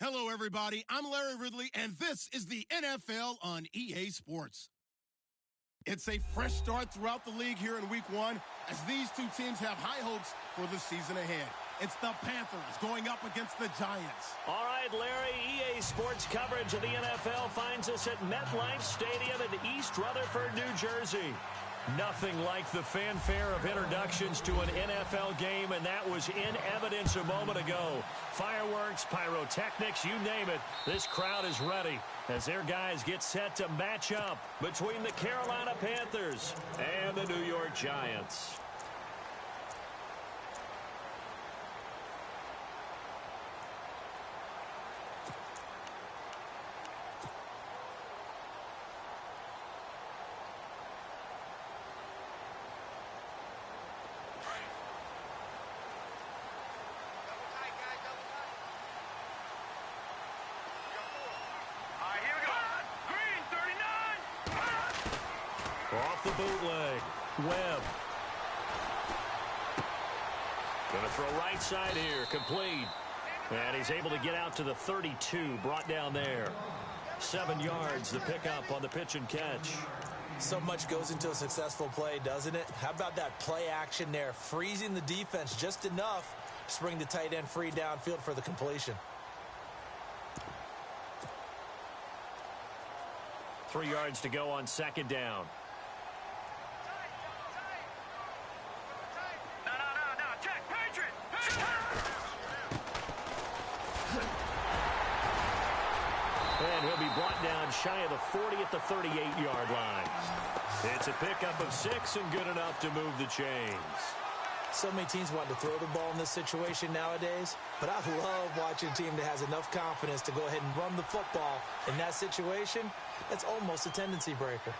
Hello, everybody. I'm Larry Ridley, and this is the NFL on EA Sports. It's a fresh start throughout the league here in Week 1 as these two teams have high hopes for the season ahead. It's the Panthers going up against the Giants. All right, Larry, EA Sports coverage of the NFL finds us at MetLife Stadium in East Rutherford, New Jersey. Nothing like the fanfare of introductions to an NFL game, and that was in evidence a moment ago. Fireworks, pyrotechnics, you name it, this crowd is ready as their guys get set to match up between the Carolina Panthers and the New York Giants. Off the bootleg, Webb. Going to throw right side here, complete. And he's able to get out to the 32, brought down there. 7 yards, the pickup on the pitch and catch. So much goes into a successful play, doesn't it? How about that play action there, freezing the defense just enough to bring the tight end free downfield for the completion. 3 yards to go on second down. And he'll be brought down shy of the 40 at the 38-yard line. It's a pickup of 6 and good enough to move the chains. So many teams want to throw the ball in this situation nowadays, but I love watching a team that has enough confidence to go ahead and run the football. In that situation, that's almost a tendency breaker.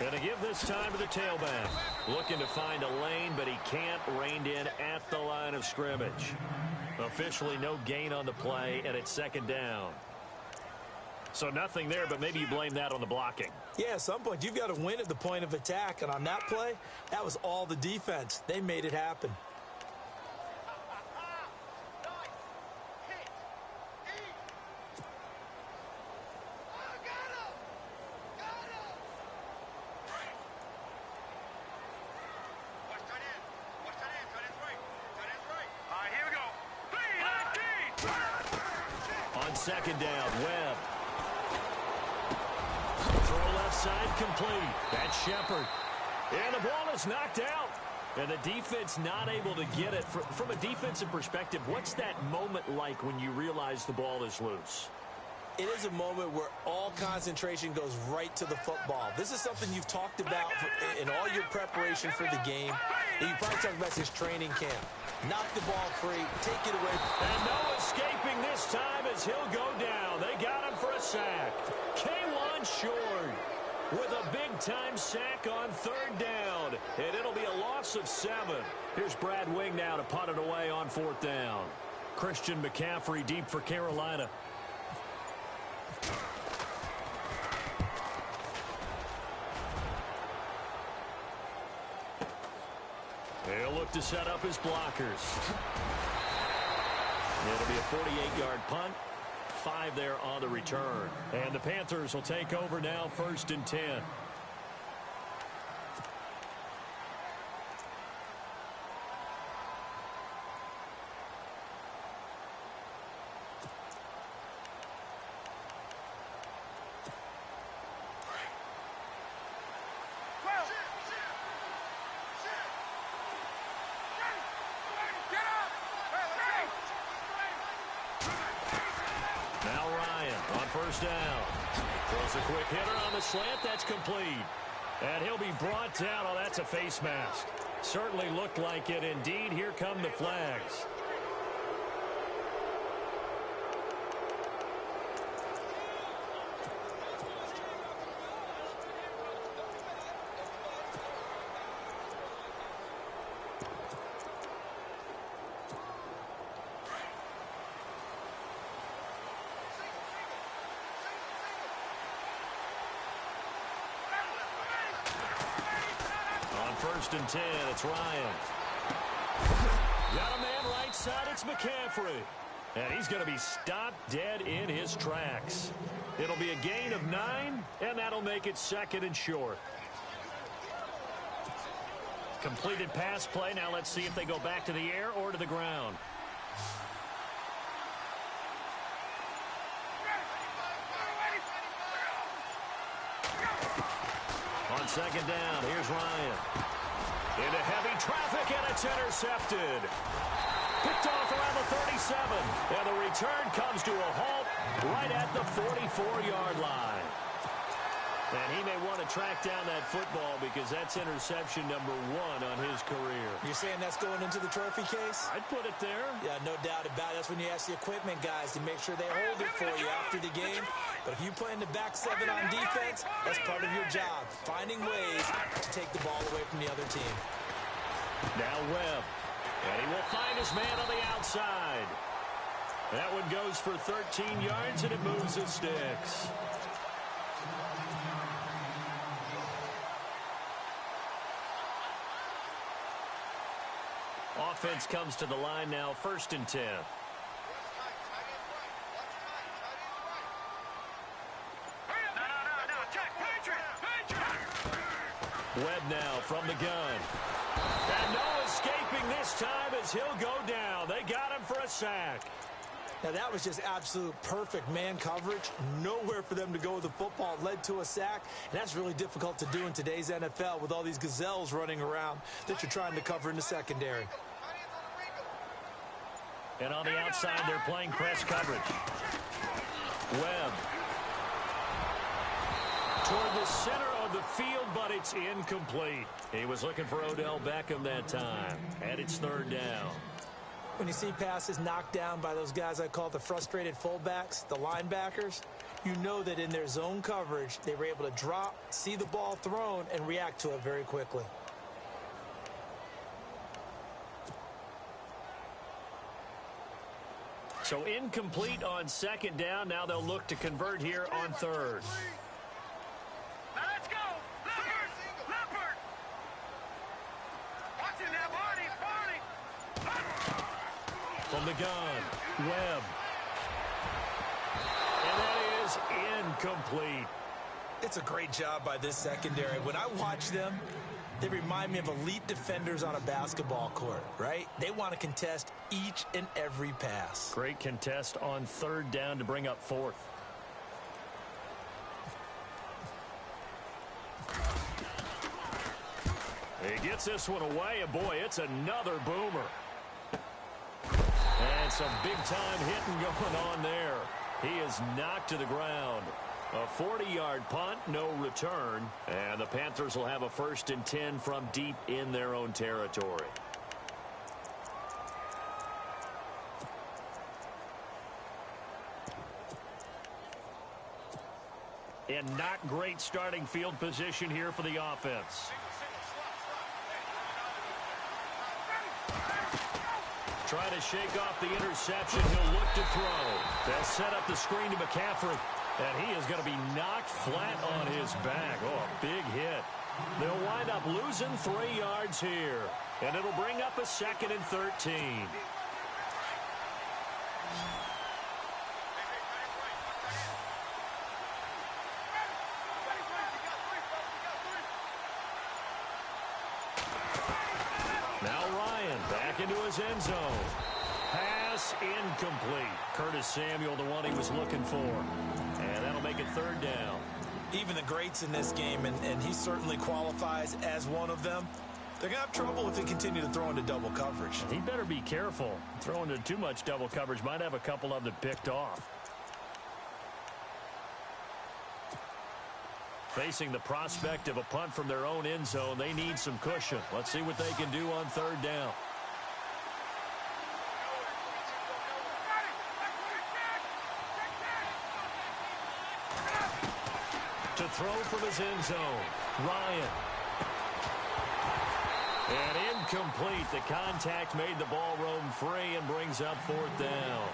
Going to give this time to the tailback. Looking to find a lane, but he can't. Reined in at the line of scrimmage. Officially no gain on the play, and it's second down. So nothing there, but maybe you blame that on the blocking. Yeah, at some point, you've got to win at the point of attack. And on that play, that was all the defense. They made it happen. Second down, Webb. Throw left side complete. That's Shepard. And the ball is knocked out. And the defense not able to get it. From a defensive perspective, what's that moment like when you realize the ball is loose? It is a moment where all concentration goes right to the football. This is something you've talked about in all your preparation for the game. And you probably talked about this training camp. Knock the ball free, take it away. And no escaping this time as he'll go down. They got him for a sack. K1 short with a big-time sack on third down. And it'll be a loss of 7. Here's Brad Wing now to punt it away on fourth down. Christian McCaffrey deep for Carolina. He'll look to set up his blockers. It'll be a 48-yard punt. 5 there on the return. And the Panthers will take over now, 1st and 10. First down. Throws a quick hitter on the slant. That's complete. And he'll be brought down. Oh, that's a face mask. Certainly looked like it. Indeed, here come the flags. first and 10. It's Ryan. Got a man right side. It's McCaffrey. And he's going to be stopped dead in his tracks. It'll be a gain of 9, and that'll make it second and short. Completed pass play. Now let's see if they go back to the air or to the ground. On second down, here's Ryan. Into heavy traffic, and it's intercepted. Picked off around the 37. And the return comes to a halt right at the 44-yard line. And he may want to track down that football because that's interception number 1 on his career. You're saying that's going into the trophy case? I'd put it there. Yeah, no doubt about it. That's when you ask the equipment guys to make sure they hold it for you after the game. But if you play in the back 7 on defense, that's part of your job, finding ways to take the ball away from the other team. Now Webb. And he will find his man on the outside. That one goes for 13 yards, and it moves the sticks. Offense comes to the line now, first and 10. Webb now from the gun. And no escaping this time as he'll go down. They got him for a sack. Now, that was just absolute perfect man coverage. Nowhere for them to go with the football. It led to a sack, and that's really difficult to do in today's NFL with all these gazelles running around that you're trying to cover in the secondary. And on the outside, they're playing press coverage. Webb. Toward the center of the field, but it's incomplete. He was looking for Odell Beckham that time, and it's third down. When you see passes knocked down by those guys I call the frustrated fullbacks, the linebackers, you know that in their zone coverage, they were able to drop, see the ball thrown, and react to it very quickly. So incomplete on second down. Now they'll look to convert here on third. Now let's go. Leopard. Watching that party. From the gun, Webb. And that is incomplete. It's a great job by this secondary. When I watch them, they remind me of elite defenders on a basketball court, right? They want to contest each and every pass. Great contest on third down to bring up fourth. He gets this one away, and boy, it's another boomer. And some big-time hitting going on there. He is knocked to the ground. A 40-yard punt, no return. And the Panthers will have a first and 10 from deep in their own territory. And not great starting field position here for the offense. Trying to shake off the interception. He'll look to throw. They'll set up the screen to McCaffrey. And he is going to be knocked flat on his back. Oh, a big hit. They'll wind up losing 3 yards here. And it'll bring up a second and 13. Now Ryan back into his end zone. Pass incomplete. Curtis Samuel, the one he was looking for. And that'll make it third down. Even the greats in this game, and he certainly qualifies as one of them, they're going to have trouble if they continue to throw into double coverage. He better be careful. Throwing into too much double coverage might have a couple of them picked off. Facing the prospect of a punt from their own end zone, they need some cushion. Let's see what they can do on third down. To throw from his end zone, Ryan. And incomplete. The contact made the ball roam free and brings up fourth down.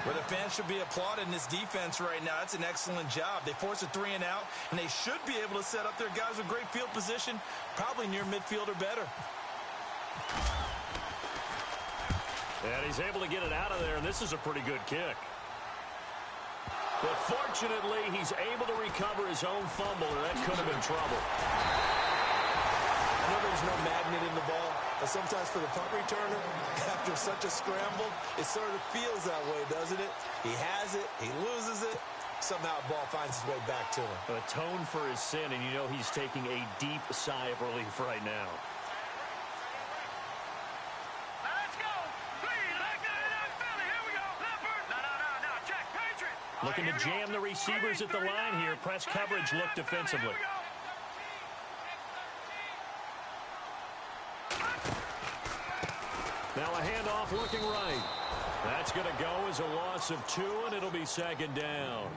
Where the fans should be applauding this defense right now. That's an excellent job. They force a 3 and out, and they should be able to set up their guys with great field position, probably near midfield or better. And he's able to get it out of there, and this is a pretty good kick. But fortunately, he's able to recover his own fumble, or that could have been trouble. I know there's no magnet in the ball, but sometimes for the punt returner, after such a scramble, it sort of feels that way, doesn't it? He has it, he loses it, somehow the ball finds its way back to him. Atone for his sin, and you know he's taking a deep sigh of relief right now. Let's go. Please, like that, Philly. Here we go. Leopard. No. Check. Patriot. Looking to jam the receivers at the line here. Press coverage look defensively. Now a handoff looking right. That's going to go as a loss of 2, and it'll be second down.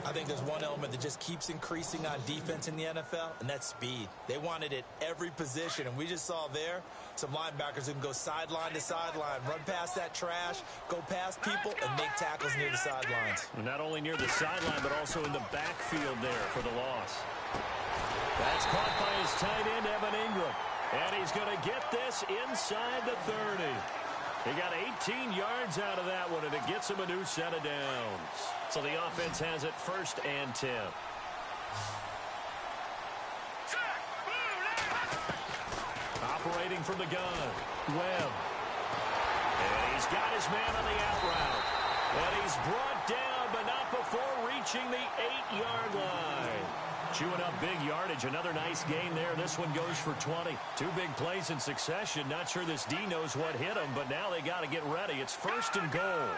I think there's one element that just keeps increasing on defense in the NFL, and that's speed. They want it at every position, and we just saw there some linebackers who can go sideline to sideline, run past that trash, go past people, and make tackles near the sidelines. Not only near the sideline, but also in the backfield there for the loss. That's caught by his tight end, Evan Ingram. And he's going to get this inside the 30. He got 18 yards out of that one, and it gets him a new set of downs. So the offense has it 1st and 10. Operating from the gun, Webb. And he's got his man on the out route. And he's brought down, but not before reaching the 8-yard line. Chewing up big yardage. Another nice gain there. This one goes for 20. 2 big plays in succession. Not sure this D knows what hit him, but now they got to get ready. It's 1st and goal.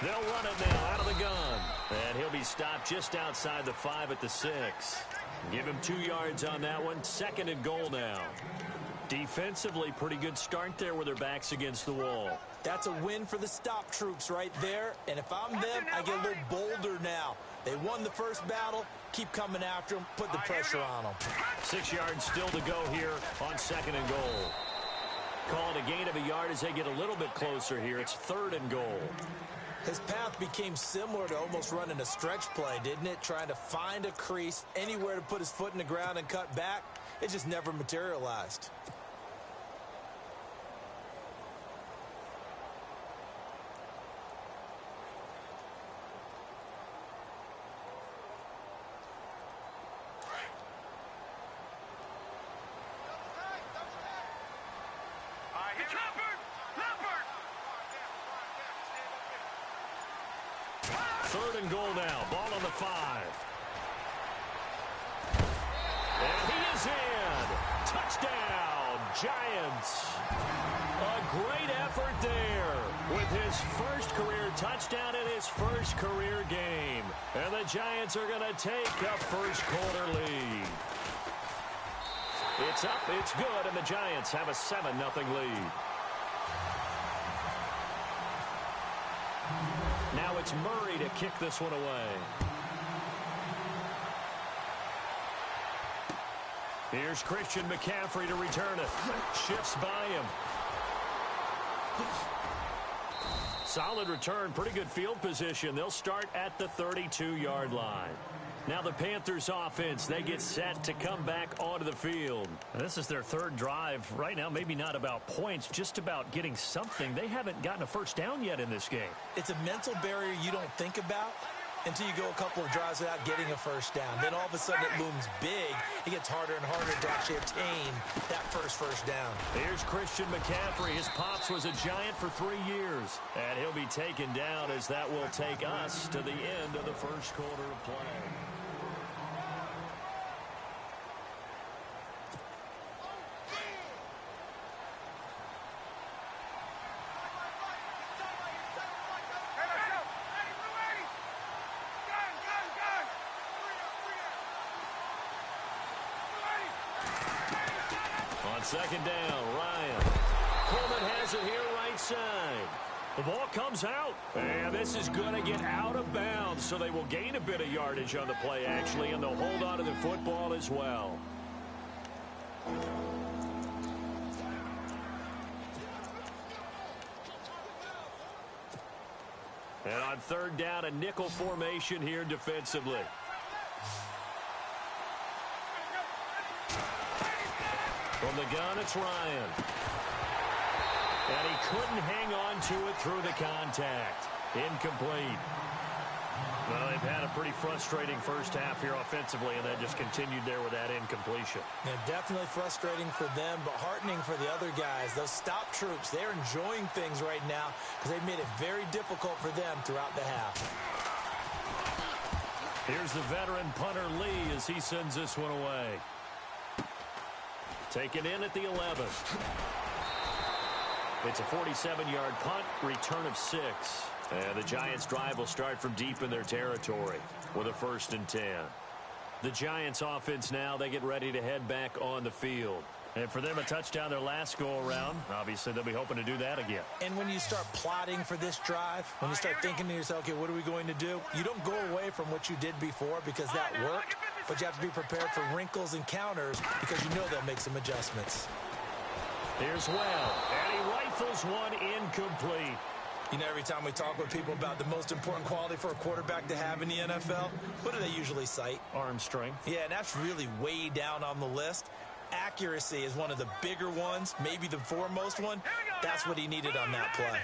They'll run it now out of the gun. And he'll be stopped just outside the 5 at the 6. Give him 2 yards on that one. 2nd and goal now. Defensively, pretty good start there with their backs against the wall. That's a win for the stop troops right there. And if I'm them, I get a little bolder now. They won the first battle. Keep coming after them. Put the pressure on them. 6 yards still to go here on 2nd and goal. Call it a gain of a yard as they get a little bit closer here. It's 3rd and goal. His path became similar to almost running a stretch play, didn't it? Trying to find a crease, anywhere to put his foot in the ground and cut back. It just never materialized. Third and goal now. Ball on the 5. And he is in. Touchdown, Giants. A great effort there with his first career touchdown in his first career game. And the Giants are going to take a first quarter lead. It's up, it's good, and the Giants have a 7-0 lead. Now it's Murray to kick this one away. Here's Christian McCaffrey to return it. Shifts by him. Solid return, pretty good field position. They'll start at the 32-yard line. Now the Panthers offense, they get set to come back onto the field. This is their 3rd drive. Right now, maybe not about points, just about getting something. They haven't gotten a first down yet in this game. It's a mental barrier you don't think about until you go a couple of drives without getting a first down. Then all of a sudden it looms big. It gets harder and harder to actually obtain that first down. Here's Christian McCaffrey. His pops was a Giant for 3 years. And he'll be taken down as that will take us to the end of the first quarter of play. Second down, Ryan. Coleman has it here right side. The ball comes out, and this is going to get out of bounds, so they will gain a bit of yardage on the play, actually, and they'll hold on to the football as well. And on third down, a nickel formation here defensively. From the gun, it's Ryan. And he couldn't hang on to it through the contact. Incomplete. Well, they've had a pretty frustrating first half here offensively, and then just continued there with that incompletion. Yeah, definitely frustrating for them, but heartening for the other guys. Those stop troops, they're enjoying things right now because they've made it very difficult for them throughout the half. Here's the veteran punter Lee as he sends this one away. Taken in at the 11. It's a 47-yard punt, return of 6. And the Giants' drive will start from deep in their territory with a 1st and 10. The Giants' offense now, they get ready to head back on the field. And for them, a touchdown their last go-around. Obviously, they'll be hoping to do that again. And when you start plotting for this drive, when you start thinking to yourself, okay, what are we going to do? You don't go away from what you did before because that worked, but you have to be prepared for wrinkles and counters because you know they'll make some adjustments. Here's Webb, and he rifles one incomplete. You know, every time we talk with people about the most important quality for a quarterback to have in the NFL, what do they usually cite? Arm strength. Yeah, and that's really way down on the list. Accuracy is one of the bigger ones, maybe the foremost one. That's what he needed on that play.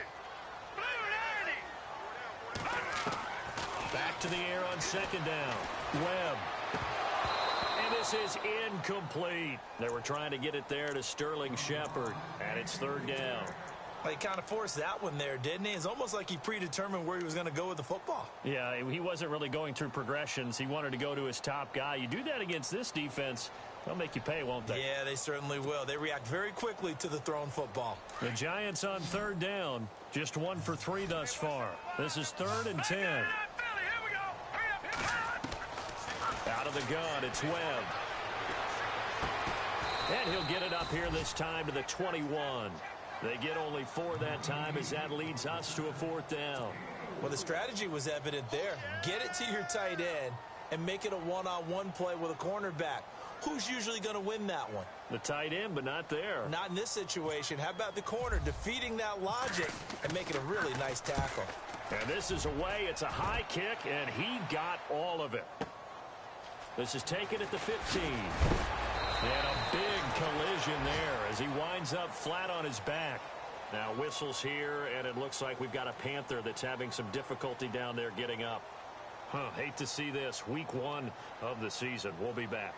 Back to the air on 2nd down. Webb. And this is incomplete. They were trying to get it there to Sterling Shepard, and it's 3rd down. Well, he kind of forced that one there, didn't he? It's almost like he predetermined where he was going to go with the football. Yeah, he wasn't really going through progressions. He wanted to go to his top guy. You do that against this defense, they'll make you pay, won't they? Yeah, they certainly will. They react very quickly to the thrown football. The Giants on 3rd down, just 1 for 3 thus far. This is 3rd and 10. Out of the gun, it's Webb. And he'll get it up here this time to the 21. They get only 4 that time as that leads us to a 4th down. Well, the strategy was evident there. Get it to your tight end and make it a one-on-one play with a cornerback. Who's usually going to win that one? The tight end, but not there. Not in this situation. How about the corner defeating that logic and making a really nice tackle? And this is away. It's a high kick, and he got all of it. This is taken at the 15. And a big collision there as he winds up flat on his back. Now whistles here, and it looks like we've got a Panther that's having some difficulty down there getting up. Hate to see this. Week 1 of the season. We'll be back.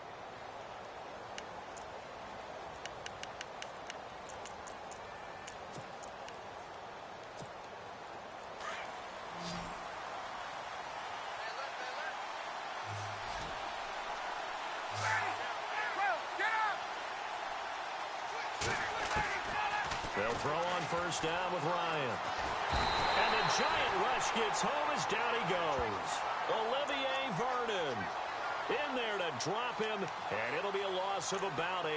They'll throw on 1st down with Ryan. And the giant rush gets home as down he goes. Olivier Vernon in there to drop him, and it'll be a loss of about 8.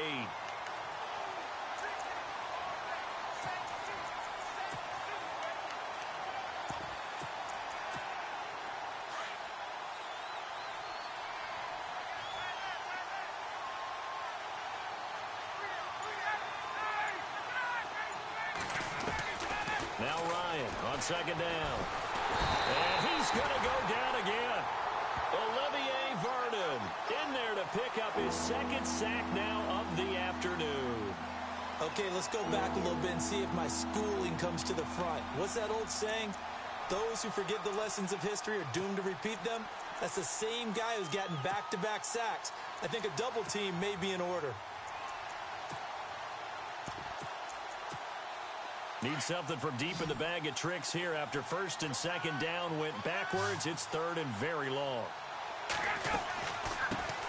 Now Ryan on 2nd down. And he's going to go down again. Olivier Vernon in there to pick up his 2nd sack now of the afternoon. Okay, let's go back a little bit and see if my schooling comes to the front. What's that old saying? Those who forget the lessons of history are doomed to repeat them. That's the same guy who's gotten back-to-back sacks. I think a double team may be in order. Need something from deep in the bag of tricks here after 1st and 2nd down went backwards. It's 3rd and very long.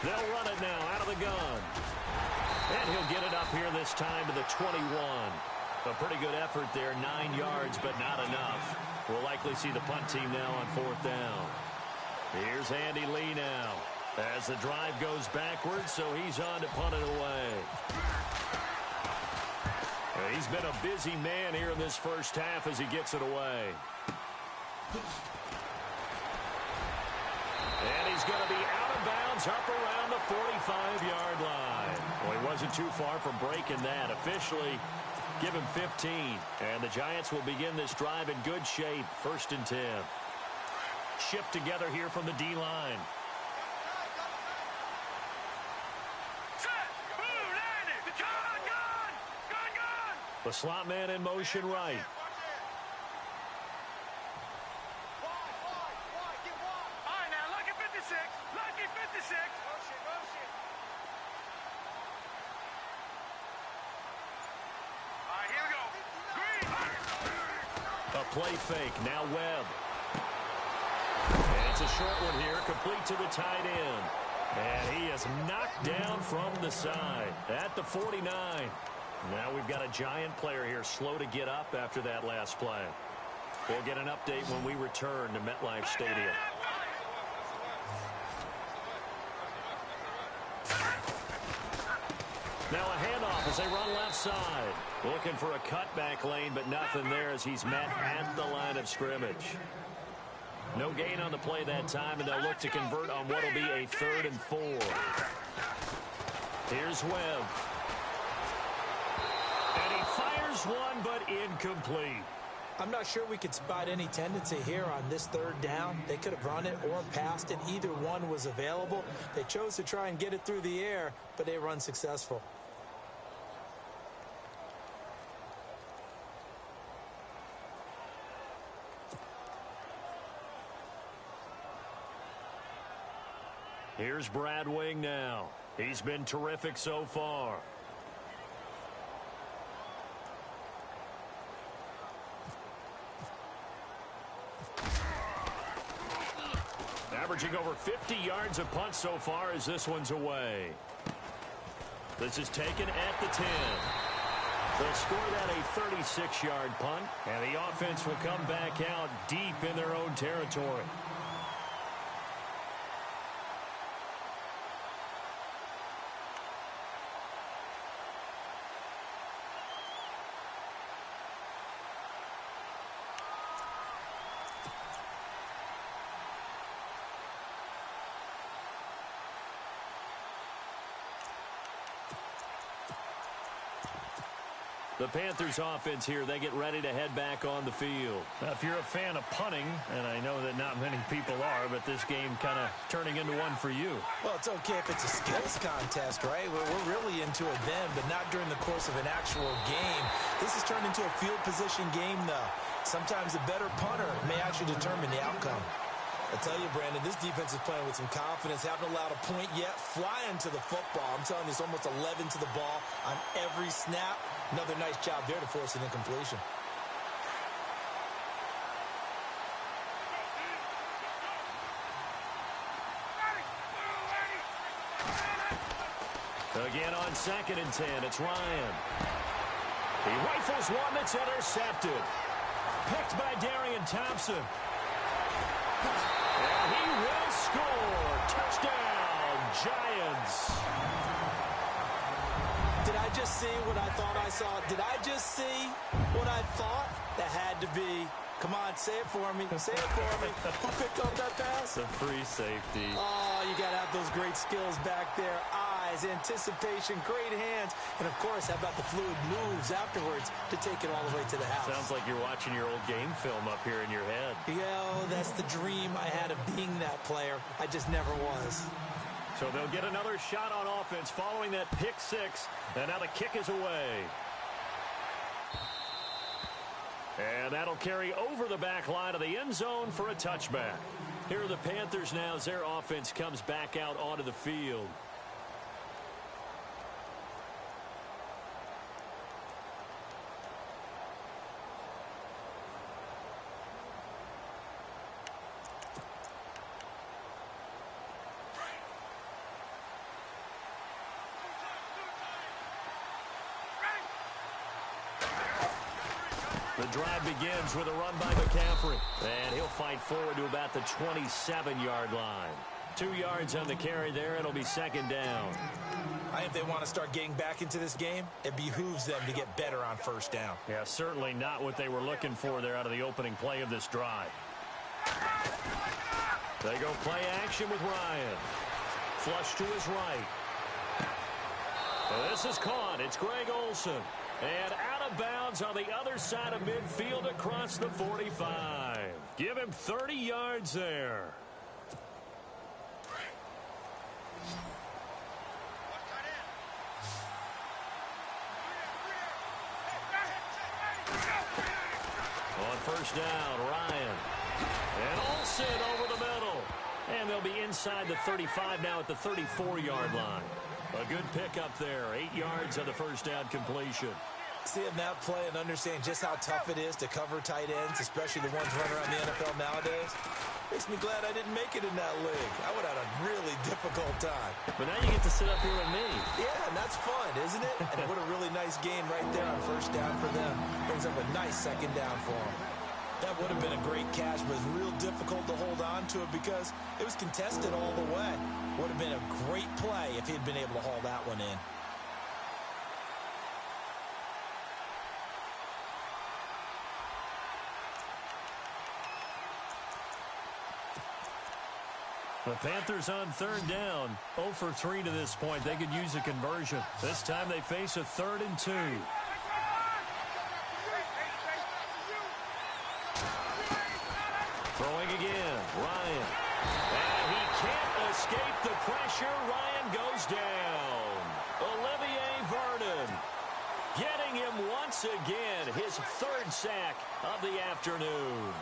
They'll run it now out of the gun. And he'll get it up here this time to the 21. A pretty good effort there, 9 yards, but not enough. We'll likely see the punt team now on 4th down. Here's Andy Lee now as the drive goes backwards, so he's on to punt it away. He's been a busy man here in this first half as he gets it away. And he's going to be out of bounds up around the 45-yard line. Well, he wasn't too far from breaking that. Officially, give him 15. And the Giants will begin this drive in good shape. 1st and 10. shift together here from the D-line. The slot man in motion right. A play fake, now Webb. And it's a short one here, complete to the tight end. And he is knocked down from the side at the 49. Now we've got a giant player here, slow to get up after that last play. We'll get an update when we return to MetLife Stadium. Now a handoff as they run left side. Looking for a cutback lane, but nothing there as he's met at the line of scrimmage. No gain on the play that time, and they'll look to convert on what will be a 3rd and 4. Here's Webb. And he fires one, but incomplete. I'm not sure we could spot any tendency here on this 3rd down. They could have run it or passed it. Either one was available. They chose to try and get it through the air, but they were unsuccessful. Here's Brad Wing now. He's been terrific so far. Averaging over 50 yards a punt so far as this one's away. This is taken at the 10. They'll score that a 36-yard punt, and the offense will come back out deep in their own territory. The Panthers offense here, they get ready to head back on the field. Now, if you're a fan of punting, and I know that not many people are, but this game kind of turning into one for you. Well, it's okay if it's a skills contest, right? We're really into it then, but not during the course of an actual game. This has turned into a field position game, though. Sometimes a better punter may actually determine the outcome. I tell you, Brandon, this defense is playing with some confidence. Haven't allowed a point yet. Flying to the football. I'm telling you, it's almost 11 to the ball on every snap. Another nice job there to force an incompletion. Again on 2nd and 10, it's Ryan. He rifles one that's intercepted. Picked by Darian Thompson. And he will score. Touchdown, Giants. Did I just see what I thought I saw? Did I just see what I thought? That had to be. Come on, say it for me. Say it for me. Who picked up that pass? The free safety. Oh, you got to have those great skills back there. Eyes, anticipation, great hands. And, of course, how about the fluid moves afterwards to take it all the way to the house? Sounds like you're watching your old game film up here in your head. Yo, that's the dream I had of being that player. I just never was. So they'll get another shot on offense following that pick 6. And now the kick is away. And that'll carry over the back line of the end zone for a touchback. Here are the Panthers now as their offense comes back out onto the field. The drive begins with a run by McCaffrey. And he'll fight forward to about the 27-yard line. 2 yards on the carry there. It'll be 2nd down. I think they want to start getting back into this game. It behooves them to get better on 1st down. Yeah, certainly not what they were looking for there out of the opening play of this drive. They go play action with Ryan. Flush to his right. This is caught. It's Greg Olsen. And out of bounds on the other side of midfield across the 45. Give him 30 yards there. On first down, Ryan. And Olsen over the middle. And they'll be inside the 35 now at the 34-yard line. A good pickup there. 8 yards on the first down completion. Seeing that play and understand just how tough it is to cover tight ends, especially the ones running around the NFL nowadays, makes me glad I didn't make it in that league. I would have had a really difficult time. But now you get to sit up here with me. Yeah, and that's fun, isn't it? And what a really nice game right there on first down for them. Brings up a nice second down for them. That would have been a great catch, but it was real difficult to hold on to it because it was contested all the way. Would have been a great play if he'd been able to haul that one in. The Panthers on third down. 0 for 3 to this point. They could use a conversion. This time they face a 3rd and 2. Throwing again. Ryan. And he can't escape the pressure. Ryan goes down. Olivier Vernon getting him once again. His 3rd sack of the afternoon.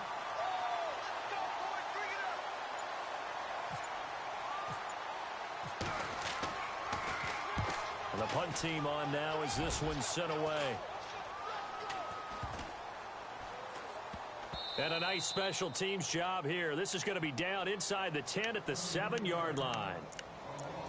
The punt team on now as this one's sent away. And a nice special teams job here. This is going to be down inside the 10 at the 7-yard line.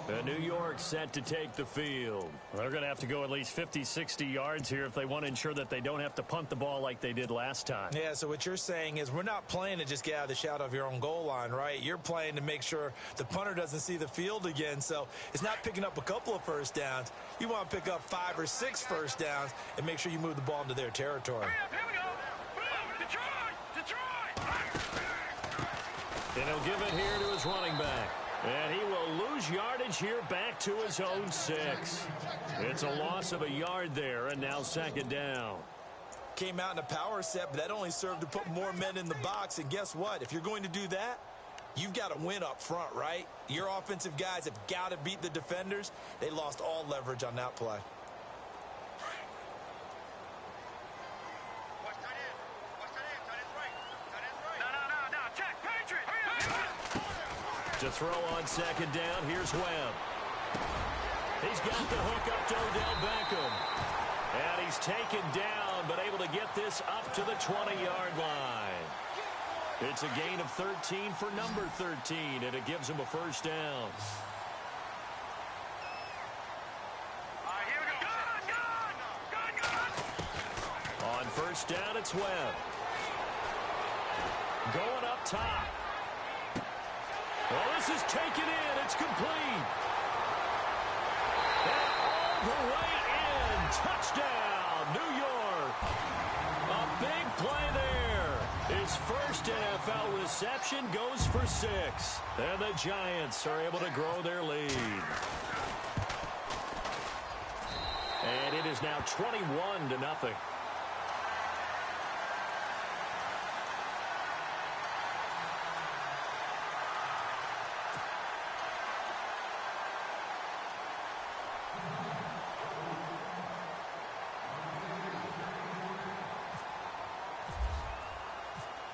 And New York set to take the field. They're going to have to go at least 50, 60 yards here if they want to ensure that they don't have to punt the ball like they did last time. Yeah, so what you're saying is we're not playing to just get out of the shadow of your own goal line, right? You're playing to make sure the punter doesn't see the field again. So it's not picking up a couple of first downs. You want to pick up 5 or 6 first downs and make sure you move the ball into their territory. Here we go. Detroit! And he'll give it here to his running back. And he will lose yardage here back to his own 6. It's a loss of a yard there, and now 2nd down. Came out in a power set, but that only served to put more men in the box. And guess what? If you're going to do that, you've got to win up front, right? Your offensive guys have got to beat the defenders. They lost all leverage on that play. To throw on 2nd down, here's Webb. He's got the hook up to Odell Beckham. And he's taken down, but able to get this up to the 20-yard line. It's a gain of 13 for number 13, and it gives him a first down. Here we go. Gun! On first down, it's Webb. Going up top. Well, this is taken in. It's complete. And all the way in. Touchdown, New York. A big play there. His first NFL reception goes for 6. And the Giants are able to grow their lead. And it is now 21-0.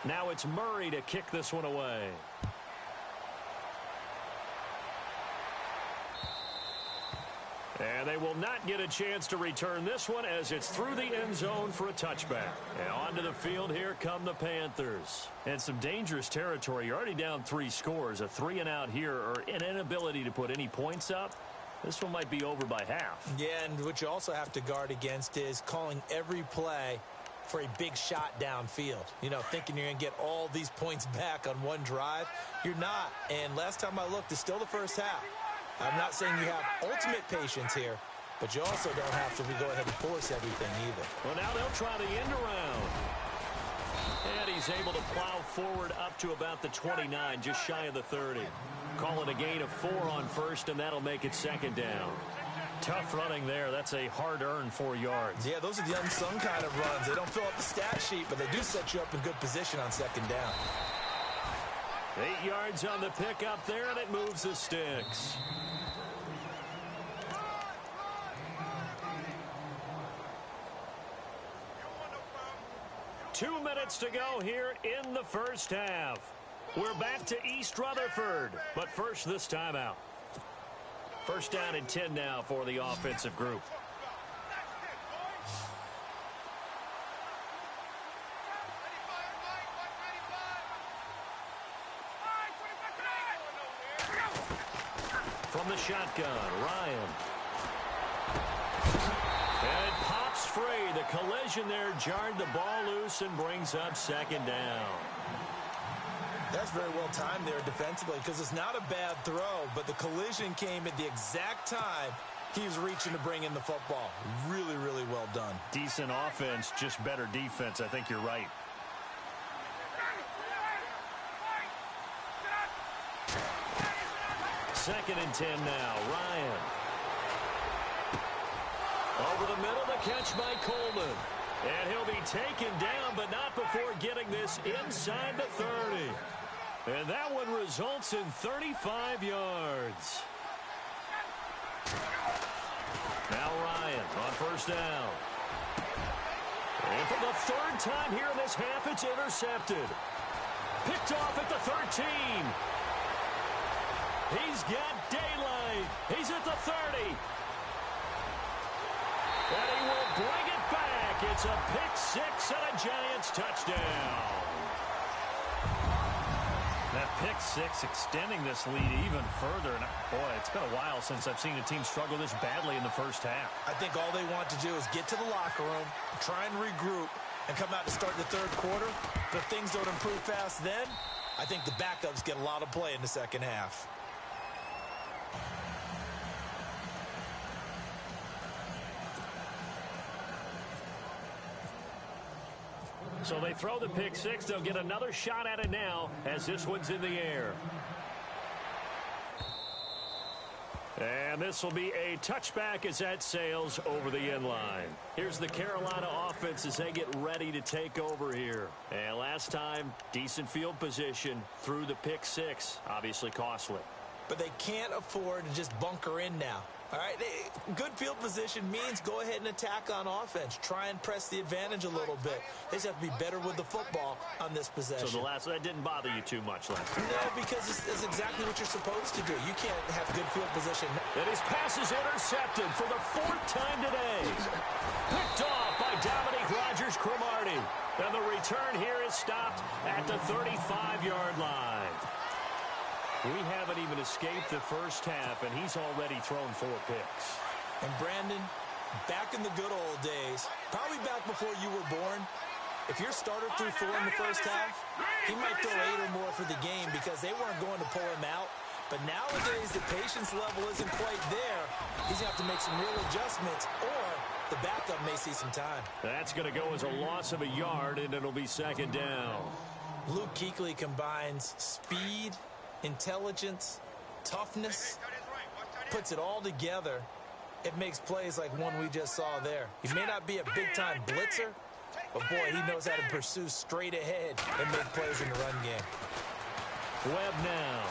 Now it's Murray to kick this one away. And they will not get a chance to return this one as it's through the end zone for a touchback. And onto the field, here come the Panthers. And some dangerous territory. You're already down 3 scores. A 3-and-out here, or an inability to put any points up. This one might be over by half. Yeah, and what you also have to guard against is calling every play for a big shot downfield. You know, thinking you're going to get all these points back on one drive. You're not. And last time I looked, it's still the first half. I'm not saying you have ultimate patience here, but you also don't have to go ahead and force everything either. Well, now they'll try the end around. And he's able to plow forward up to about the 29, just shy of the 30. Call it a gain of 4 on first, and that'll make it 2nd down. Tough running there. That's a hard-earned 4 yards. Yeah, those are the unsung kind of runs. They don't fill up the stat sheet, but they do set you up in good position on second down. 8 yards on the pickup there, and it moves the sticks. Two minutes to go here in the first half. We're back to East Rutherford, but first this timeout. First down and 10 now for the offensive group. From the shotgun, Ryan. And it pops free. The collision there jarred the ball loose and brings up second down. That's very well timed there defensively because it's not a bad throw, but the collision came at the exact time he was reaching to bring in the football. Really, really well done. Decent offense, just better defense. I think you're right. Second and 10 now. Ryan. Over the middle, the catch by Coleman. And he'll be taken down, but not before getting this inside the 30. And that one results in 35 yards. Now Ryan on first down. And for the third time here in this half, it's intercepted. Picked off at the 13. He's got daylight. He's at the 30. And he will bring it back. It's a pick six and a Giants touchdown. That pick six extending this lead even further. And boy, it's been a while since I've seen a team struggle this badly in the first half. I think all they want to do is get to the locker room, try and regroup, and come out to start the third quarter. But if things don't improve fast then, I think the backups get a lot of play in the second half. So they throw the pick six. They'll get another shot at it now as this one's in the air. And this will be a touchback as that sails over the end line. Here's the Carolina offense as they get ready to take over here. And last time, decent field position through the pick six. Obviously costly. But they can't afford to just bunker in now. All right, good field position means go ahead and attack on offense. Try and press the advantage a little bit. They just have to be better with the football on this possession. So that didn't bother you too much last time? No, because it's exactly what you're supposed to do. You can't have good field position. And his pass is intercepted for the fourth time today. Picked off by Dominique Rodgers-Cromartie. And the return here is stopped at the 35-yard line. We haven't even escaped the first half, and he's already thrown 4 picks. And Brandon, back in the good old days, probably back before you were born, if your starter threw 4 in the first half, he might throw 8 or more for the game because they weren't going to pull him out. But nowadays, the patience level isn't quite there. He's going to have to make some real adjustments, or the backup may see some time. That's going to go as a loss of a yard, and it'll be second down. Luke Kuechly combines speed, intelligence, toughness, puts it all together. It makes plays like one we just saw there. He may not be a big-time blitzer, but boy, he knows how to pursue straight ahead and make plays in the run game. Webb now.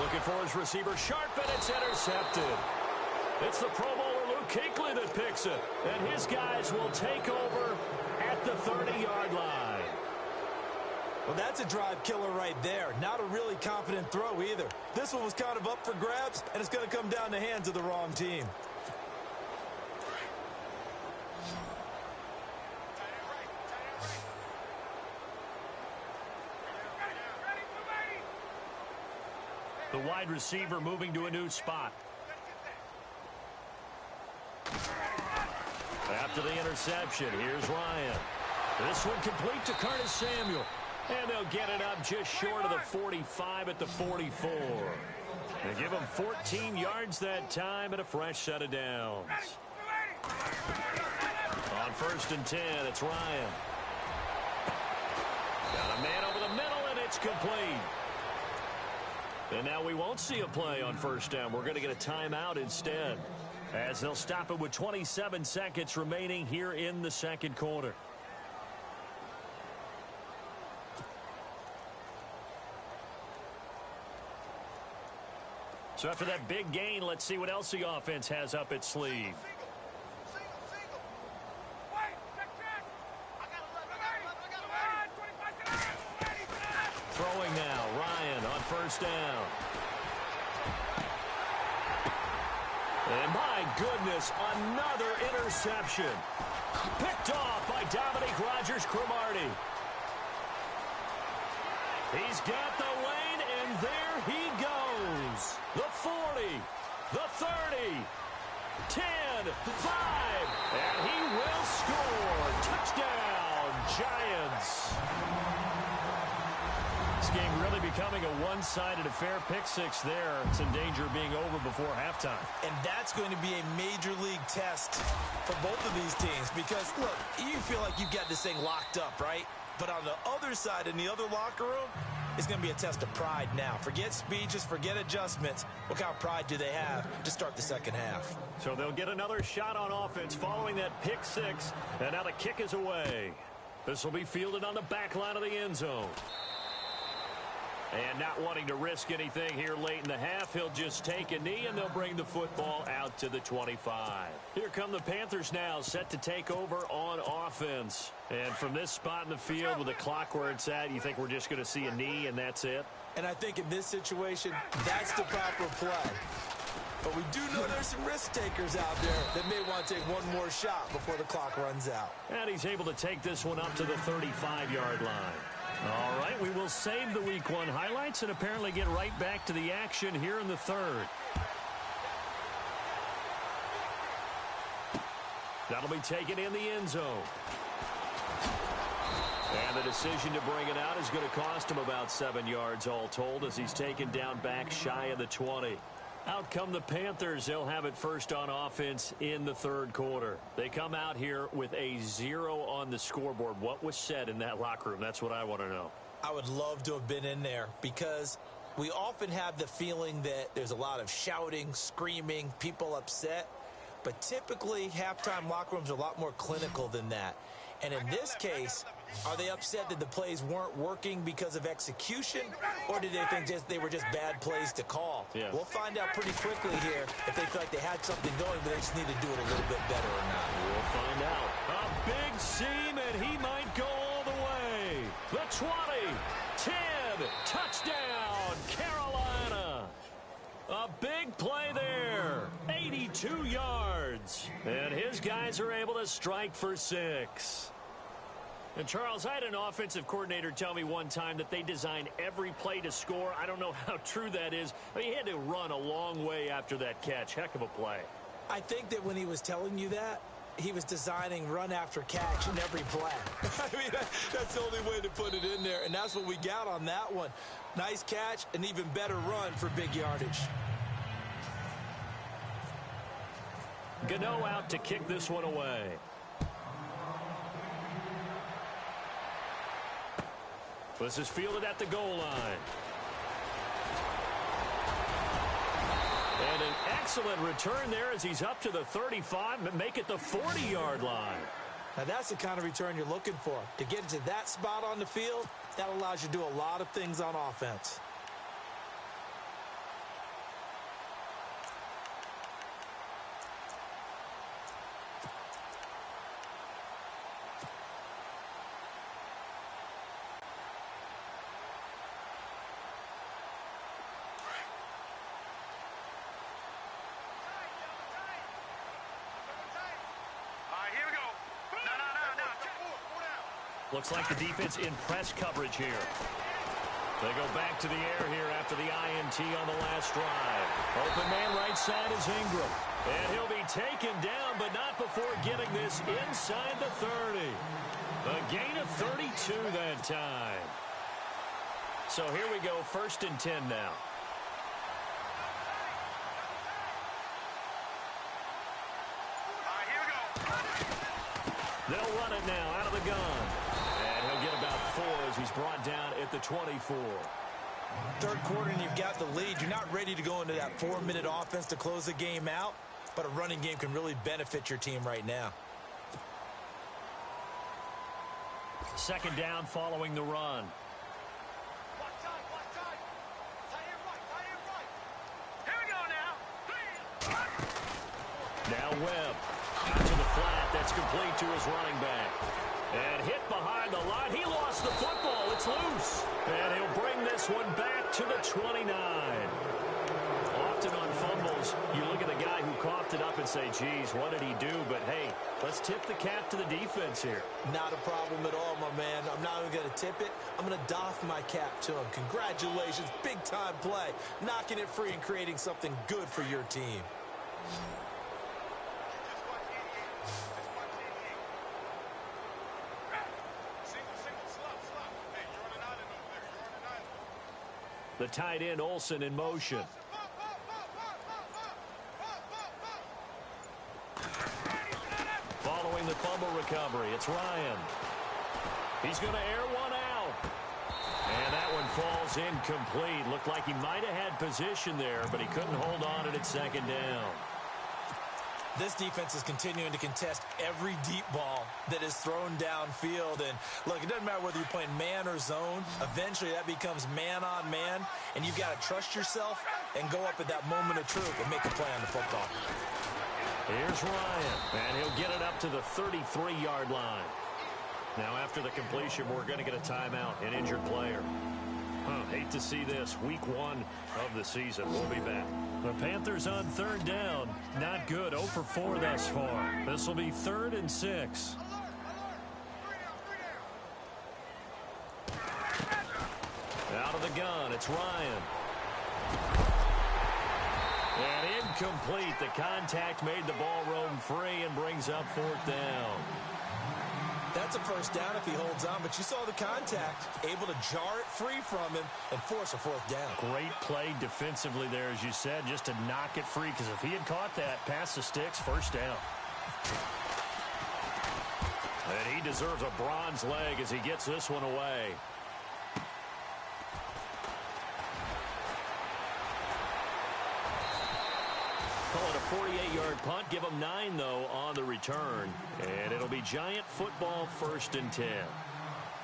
Looking for his receiver, Sharp, and it's intercepted. It's the Pro Bowler Luke Kuechly that picks it, and his guys will take over at the 30-yard line. Well, that's a drive killer right there. Not a really confident throw either. This one was kind of up for grabs, and it's going to come down the hands of the wrong team. The wide receiver moving to a new spot. After the interception, here's Ryan. This one complete to Curtis Samuel. And they'll get it up just short of the 45 at the 44. They give him 14 yards that time and a fresh set of downs. On first and 10, it's Ryan. Got a man over the middle, and it's complete. And now we won't see a play on first down. We're going to get a timeout instead. as they'll stop it with 27 seconds remaining here in the second quarter. So after that big gain, let's see what else the offense has up its sleeve. Throwing now, Ryan on first down. And my goodness, another interception. Picked off by Dominique Rodgers-Cromartie. He's got the lane, and there he goes. The 40, the 30, 10, 5, and he will score. Touchdown, Giants. This game really becoming a one-sided affair. Pick six there. It's in danger of being over before halftime. And that's going to be a major league test for both of these teams because, look, you feel like you've got this thing locked up, right? But on the other side, in the other locker room, it's going to be a test of pride now. Forget speeches, forget adjustments. What kind of pride do they have to start the second half? So they'll get another shot on offense following that pick six. And now the kick is away. This will be fielded on the back line of the end zone. And not wanting to risk anything here late in the half, he'll just take a knee, and they'll bring the football out to the 25. Here come the Panthers now, set to take over on offense. And from this spot in the field with the clock where it's at, you think we're just going to see a knee and that's it? And I think in this situation, that's the proper play. But we do know there's some risk takers out there that may want to take one more shot before the clock runs out. And he's able to take this one up to the 35-yard line. All right, we will save the Week 1 highlights and apparently get right back to the action here in the third. That'll be taken in the end zone. And the decision to bring it out is going to cost him about 7 yards all told as he's taken down back shy of the 20. Out come the Panthers. They'll have it first on offense in the third quarter. They come out here with a 0 on the scoreboard. What was said in that locker room? That's what I want to know. I would love to have been in there because we often have the feeling that there's a lot of shouting, screaming, people upset. But typically, halftime locker rooms are a lot more clinical than that. And in this case, are they upset that the plays weren't working because of execution, or did they think they were just bad plays to call? Yeah. We'll find out pretty quickly here if they feel like they had something going, but they just need to do it a little bit better or not. We'll find out. A big seam, and he might go all the way. The 20, 10, touchdown, Carolina. A big play there, 82 yards. And his guys are able to strike for 6. And, Charles, I had an offensive coordinator tell me one time that they design every play to score. I don't know how true that is. But he had to run a long way after that catch. Heck of a play. I think that when he was telling you that, he was designing run after catch in every play. I mean, that's the only way to put it in there, and that's what we got on that one. Nice catch, an even better run for big yardage. Gano out to kick this one away. This is fielded at the goal line. And an excellent return there as he's up to the 35, but make it the 40-yard line. Now, that's the kind of return you're looking for. To get into that spot on the field, that allows you to do a lot of things on offense. Looks like the defense in press coverage here. They go back to the air here after the INT on the last drive. Open man right side is Ingram. And he'll be taken down, but not before getting this inside the 30. A gain of 32 that time. So here we go, 1st and 10 now. They'll run it now out of the gun. And he'll get about 4 as he's brought down at the 24. Third quarter and you've got the lead. You're not ready to go into that 4-minute offense to close the game out. but a running game can really benefit your team right now. Second down following the run. Here we go now. Now Webb. Out to the flat. That's complete to his running back. And hit behind the line. He lost the football. It's loose. And he'll bring this one back to the 29. Often on fumbles, you look at the guy who coughed it up and say, geez, what did he do? But, hey, let's tip the cap to the defense here. Not a problem at all, my man. I'm not even going to tip it. I'm going to doff my cap to him. Congratulations. Big-time play. Knocking it free and creating something good for your team. The tight end, Olsen, in motion. Following the fumble recovery, it's Ryan. He's going to air one out. And that one falls incomplete. Looked like he might have had position there, but he couldn't hold on at second down. This defense is continuing to contest every deep ball that is thrown downfield. And, look, it doesn't matter whether you're playing man or zone. Eventually, that becomes man-on-man, and you've got to trust yourself and go up at that moment of truth and make a play on the football. Here's Ryan, and he'll get it up to the 33-yard line. Now, after the completion, we're going to get a timeout, an injured player. Hate to see this. Week 1 of the season. We'll be back. The Panthers on third down. Not good. 0 for 4 thus far. This will be 3rd and 6. Out of the gun, it's Ryan. And incomplete. The contact made the ball roam free and brings up 4th down. That's a first down if he holds on, but you saw the contact, able to jar it free from him and force a 4th down. Great play defensively there, as you said, just to knock it free, because if he had caught that, past the sticks, first down. And he deserves a bronze leg as he gets this one away. Call it a 48-yard punt. Give them 9, though, on the return. And it'll be Giant football, 1st and 10.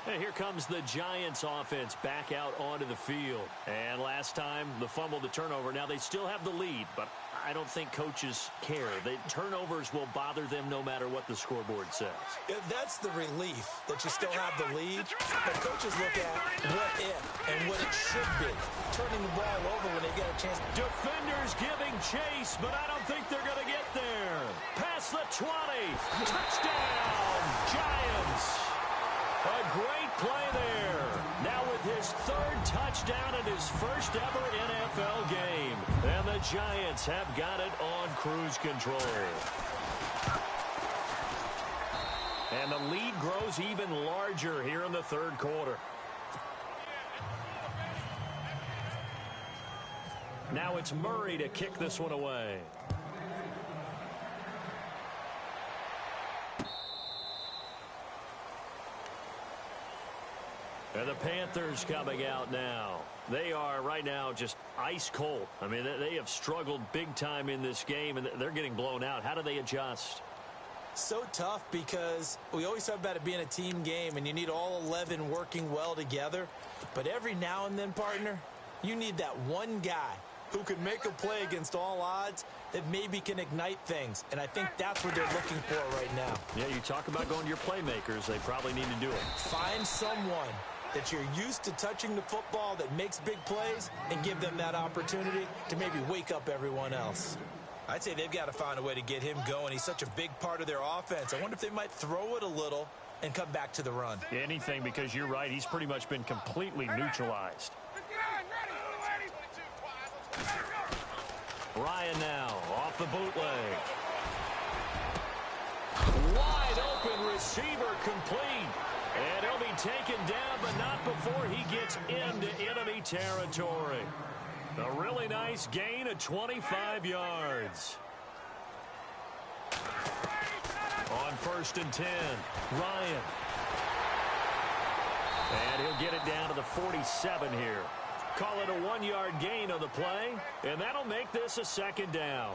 And here comes the Giants offense back out onto the field. And last time, the fumble, the turnover. Now, they still have the lead, but I don't think coaches care. The turnovers will bother them no matter what the scoreboard says. Yeah, that's the relief that you still have the lead. But coaches look at what if and what it should be. Turning the ball over when they get a chance. Defenders giving chase, but I don't think they're going to get there. Past the 20. Touchdown, Giants. A great play there. Now with his 3rd touchdown in his first ever NFL game. And the Giants have got it on cruise control. And the lead grows even larger here in the 3rd quarter. Now it's Murray to kick this one away. And the Panthers coming out now. They are right now just ice cold. I mean, they have struggled big time in this game, and they're getting blown out. How do they adjust? So tough, because we always talk about it being a team game, and you need all 11 working well together. But every now and then, partner, you need that one guy who can make a play against all odds that maybe can ignite things. And I think that's what they're looking for right now. Yeah, you talk about going to your playmakers. They probably need to do it. Find someone that you're used to touching the football that makes big plays and give them that opportunity to maybe wake up everyone else. I'd say they've got to find a way to get him going. He's such a big part of their offense. I wonder if they might throw it a little and come back to the run. Anything, because you're right. He's pretty much been completely neutralized. Ryan now off the bootleg. Wide open receiver complete. And he'll be taken down, but not before he gets into enemy territory. A really nice gain of 25 yards. On 1st and 10, Ryan. And he'll get it down to the 47 here. Call it a 1-yard gain on the play, and that'll make this a 2nd down.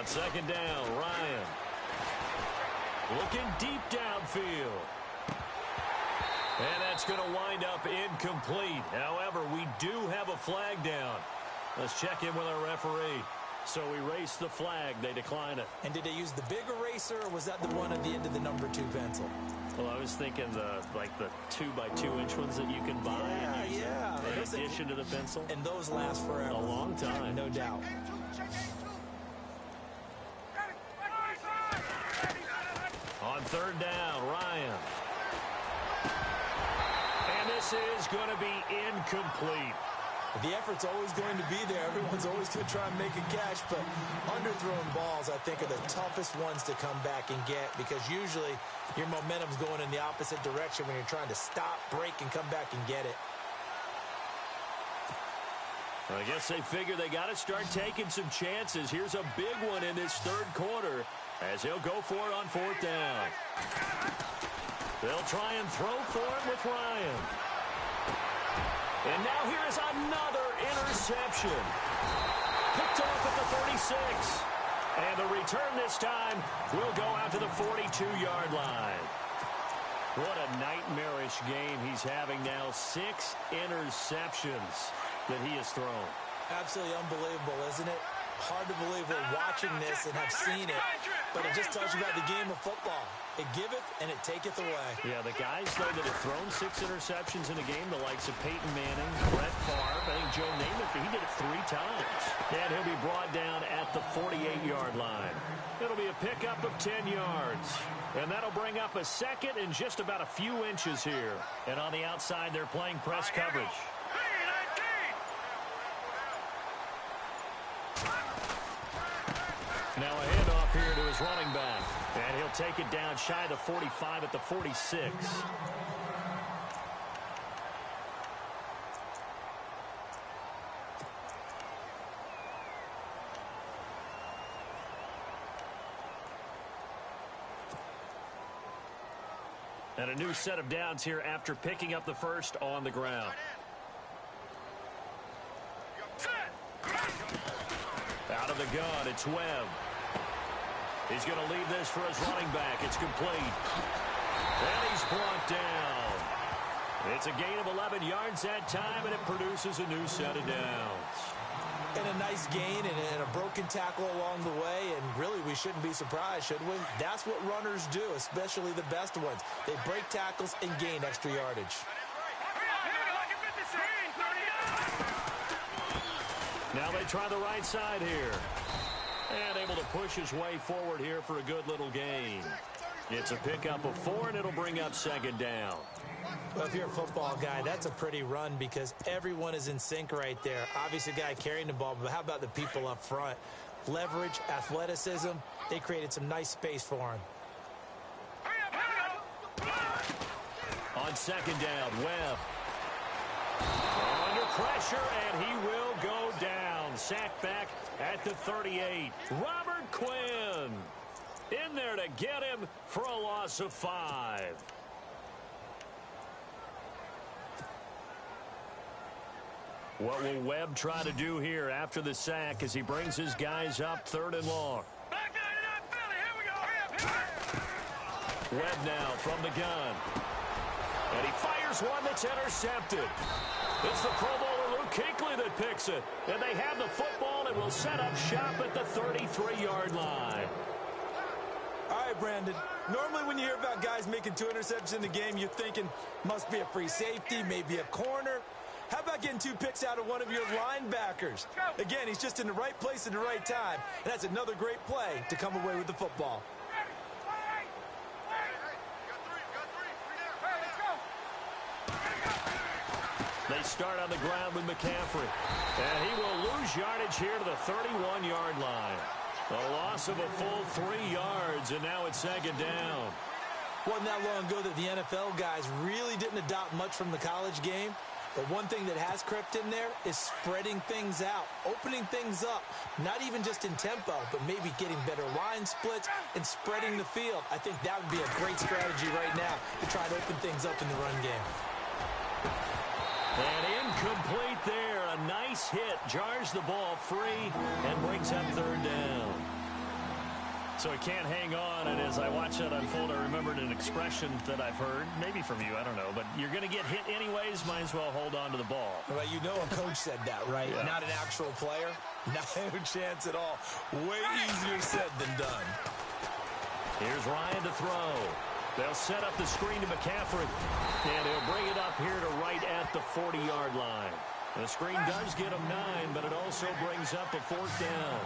Second down, Ryan. Looking deep downfield. And that's going to wind up incomplete. However, we do have a flag down. Let's check in with our referee. So erase the flag. They decline it. And did they use the big eraser, or was that the one at the end of the number 2 pencil? Well, I was thinking the 2x2-inch ones that you can buy in addition to the pencil. And those last forever. A long time. No doubt. On third down, Ryan. And this is going to be incomplete. The effort's always going to be there. Everyone's always going to try and make a catch, but underthrown balls, I think, are the toughest ones to come back and get, because usually your momentum's going in the opposite direction when you're trying to stop, break, and come back and get it. I guess they figure they got to start taking some chances. Here's a big one in this third quarter as he'll go for it on fourth down. They'll try and throw for it with Ryan. And now here is another interception. Picked off at the 36. And the return this time will go out to the 42-yard line. What a nightmarish game he's having now. 6 interceptions that he has thrown. Absolutely unbelievable, isn't it? Hard to believe we're watching this and have seen it, but it just tells you about the game of football. It giveth and it taketh away. Yeah, the guys, though, that have thrown 6 interceptions in a game, the likes of Peyton Manning, Brett Favre, I think Joe Namath, he did it 3 times. And he'll be brought down at the 48-yard line. It'll be a pickup of 10 yards. And that'll bring up a second and just about a few inches here. And on the outside, they're playing press coverage. Now a handoff here to his running back. And he'll take it down shy of the 45 at the 46. And a new set of downs here after picking up the first on the ground. Out of the gun, it's Webb. He's going to leave this for his running back. It's complete. And he's brought down. It's a gain of 11 yards that time, and it produces a new set of downs. And a nice gain and a broken tackle along the way, and really we shouldn't be surprised, should we? That's what runners do, especially the best ones. They break tackles and gain extra yardage. Now they try the right side here. And able to push his way forward here for a good little gain. It's a pickup of 4, and it'll bring up second down. Well, if you're a football guy, that's a pretty run because everyone is in sync right there. Obviously, the guy carrying the ball, but how about the people up front? Leverage, athleticism, they created some nice space for him. On second down, Webb. Under pressure, and he will go down. Sacked back at the 38. Robert Quinn in there to get him for a loss of 5. What will Webb try to do here after the sack as he brings his guys up 3rd and long? Webb now from the gun. And he fires one that's intercepted. It's the Pro Bowler Luke Kuechly that picks it. And they have the football and will set up shop at the 33-yard line. All right, Brandon. Normally when you hear about guys making 2 interceptions in the game, you're thinking must be a free safety, maybe a corner. How about getting 2 picks out of one of your linebackers? Again, he's just in the right place at the right time. And that's another great play to come away with the football. They start on the ground with McCaffrey. And he will lose yardage here to the 31-yard line. A loss of a full 3 yards, and now it's second down. Wasn't that long ago that the NFL guys really didn't adopt much from the college game. But one thing that has crept in there is spreading things out, opening things up, not even just in tempo, but maybe getting better line splits and spreading the field. I think that would be a great strategy right now to try to open things up in the run game. And incomplete there. A nice hit. Jars the ball free and brings up 3rd down. So he can't hang on, and as I watch that unfold, I remembered an expression that I've heard, maybe from you, I don't know, but you're going to get hit anyways, might as well hold on to the ball. Well, you know a coach said that, right? Yeah. Not an actual player. Not a chance at all. Way easier said than done. Here's Ryan to throw. They'll set up the screen to McCaffrey, and he'll bring it up here to right at the 40-yard line. The screen does get him 9, but it also brings up a 4th down.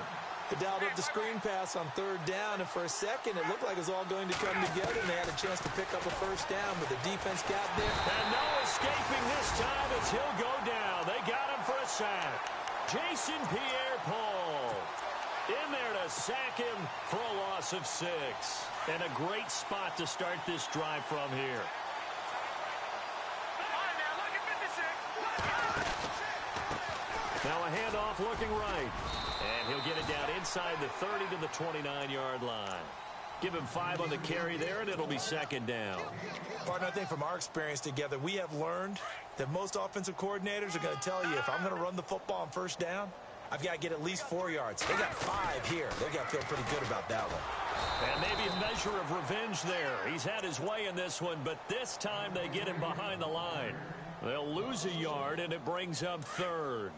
They dialed up the screen pass on 3rd down, and for a second, it looked like it was all going to come together, and they had a chance to pick up a 1st down, but the defense got there. And no escaping this time as he'll go down. They got him for a sack. Jason Pierre-Paul in there to sack him for a loss of 6. And a great spot to start this drive from here. Now a handoff looking right. And he'll get it down inside the 30 to the 29-yard line. Give him 5 on the carry there, and it'll be 2nd down. Partner, I think from our experience together, we have learned that most offensive coordinators are going to tell you, if I'm going to run the football on 1st down, I've got to get at least 4 yards. They got 5 here. They've got to feel pretty good about that one. And maybe a measure of revenge there. He's had his way in this one, but this time they get him behind the line. They'll lose a yard, and it brings up 3rd.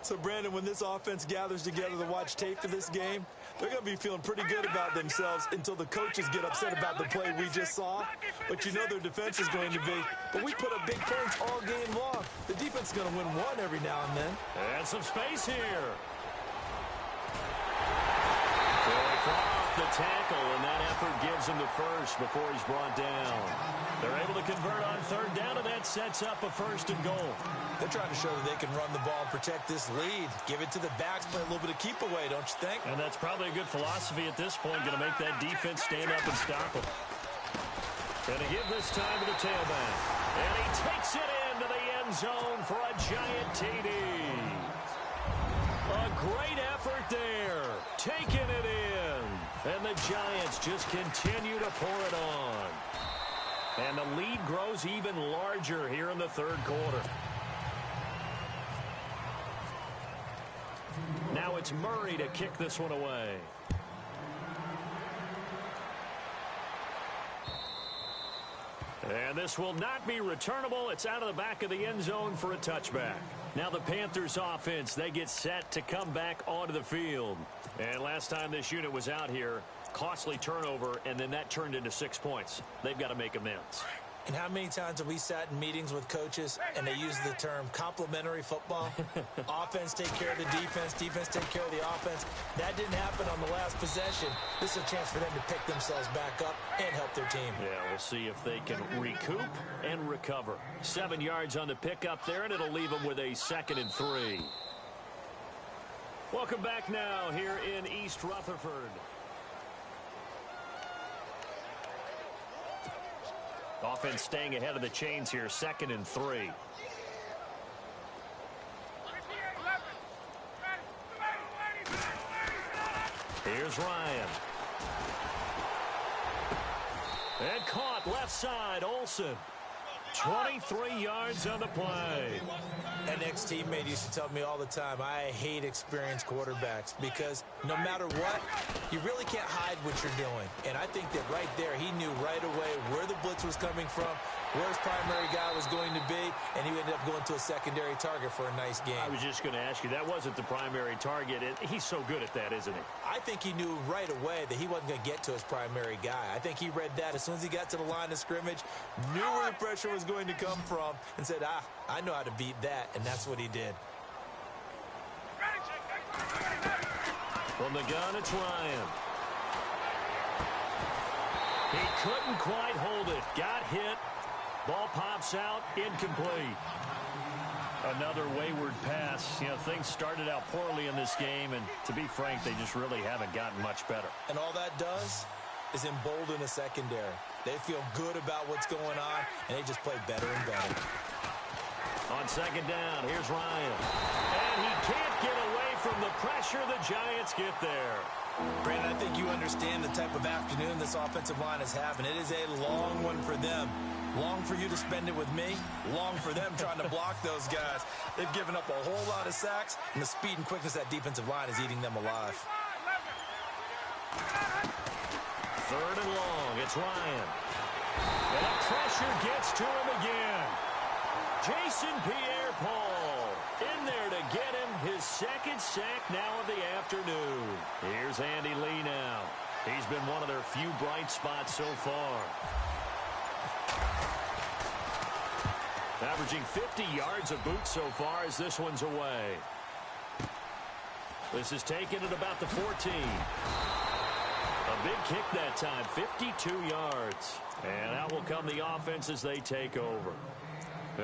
So, Brandon, when this offense gathers together to watch tape for this game, they're going to be feeling pretty good about themselves until the coaches get upset about the play we just saw. But you know their defense is going to be. But we put up big points all game long. The defense is going to win one every now and then. And some space here. Off the tackle, and that effort gives him the first before he's brought down. They're able to convert on 3rd down, and that sets up a 1st and goal. They're trying to show that they can run the ball and protect this lead. Give it to the backs, play a little bit of keep away, don't you think? And that's probably a good philosophy at this point, going to make that defense stand up and stop them. Going to give this time to the tailback. And he takes it into the end zone for a giant TD. A great effort there. Taking it in. And the Giants just continue to pour it on. And the lead grows even larger here in the 3rd quarter. Now it's Murray to kick this one away. And this will not be returnable. It's out of the back of the end zone for a touchback. Now the Panthers offense, they get set to come back onto the field. And last time this unit was out here, costly turnover, and then that turned into 6 points. They've got to make amends. And how many times have we sat in meetings with coaches and they use the term complementary football? Offense take care of the defense, defense take care of the offense. That didn't happen on the last possession. This is a chance for them to pick themselves back up and help their team. Yeah, we'll see if they can recoup and recover. 7 yards on the pickup there, and it'll leave them with a 2nd and 3. Welcome back now here in East Rutherford. Offense staying ahead of the chains here, 2nd and 3. Here's Ryan. And caught left side, Olsen. 23 yards on the play. An ex-teammate used to tell me all the time, I hate experienced quarterbacks because no matter what, you really can't hide what you're doing. And I think that right there, he knew right away where the blitz was coming from, where his primary guy was going to be, and he ended up going to a secondary target for a nice game. I was just going to ask you, that wasn't the primary target. He's so good at that, isn't he? I think he knew right away that he wasn't going to get to his primary guy. I think he read that as soon as he got to the line of scrimmage, knew where the pressure was going to come from, and said, I know how to beat that, and that's what he did. From the gun, it's Ryan. He couldn't quite hold it. Got hit. Ball pops out, incomplete. Another wayward pass. You know, things started out poorly in this game, and to be frank, they just really haven't gotten much better. And all that does is embolden a secondary. They feel good about what's going on, and they just play better and better. On 2nd down, here's Ryan. And he can't get away from the pressure. The Giants get there. Brandon, I think you understand the type of afternoon this offensive line is having. It is a long one for them. Long for you to spend it with me. Long for them trying to block those guys. They've given up a whole lot of sacks, and the speed and quickness of that defensive line is eating them alive. Third and long. It's Ryan. And the pressure gets to him again. Jason Pierre-Paul in there to get him his second sack now of the afternoon. Here's Andy Lee now. He's been one of their few bright spots so far. Averaging 50 yards a boot so far as this one's away. This is taken at about the 14. A big kick that time, 52 yards. And out will come the offense as they take over.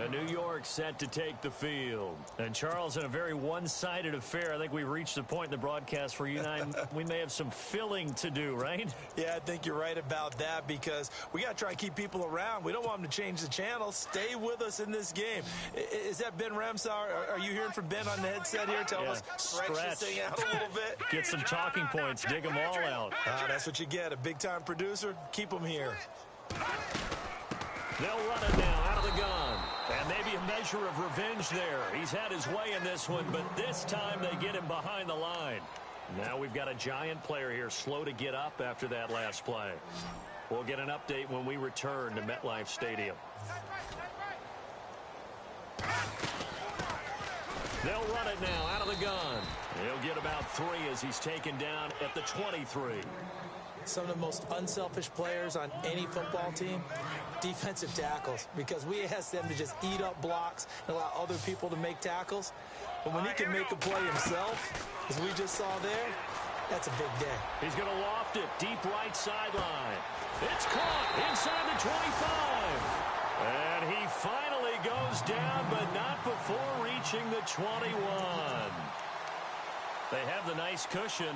New York set to take the field. And, Charles, in a very one-sided affair, I think we reached the point in the broadcast where you and I, we may have some filling to do, right? Yeah, I think you're right about that because we got to try and keep people around. We don't want them to change the channel. Stay with us in this game. Is that Ben Ramsar? Are you hearing from Ben on the headset here? Tell us, stretch this thing out a little bit. Get some talking points. Dig them all out. That's what you get. A big-time producer. Keep them here. They'll run it now out of the gun. And maybe a measure of revenge there. He's had his way in this one, but this time they get him behind the line. Now we've got a giant player here slow to get up after that last play. We'll get an update when we return to MetLife Stadium. They'll run it now out of the gun. He'll get about 3 as he's taken down at the 23. Some of the most unselfish players on any football team, defensive tackles, because we ask them to just eat up blocks and allow other people to make tackles. But when he can make a play himself, as we just saw there, that's a big day. He's going to loft it deep right sideline. It's caught inside the 25. And he finally goes down, but not before reaching the 21. They have the nice cushion.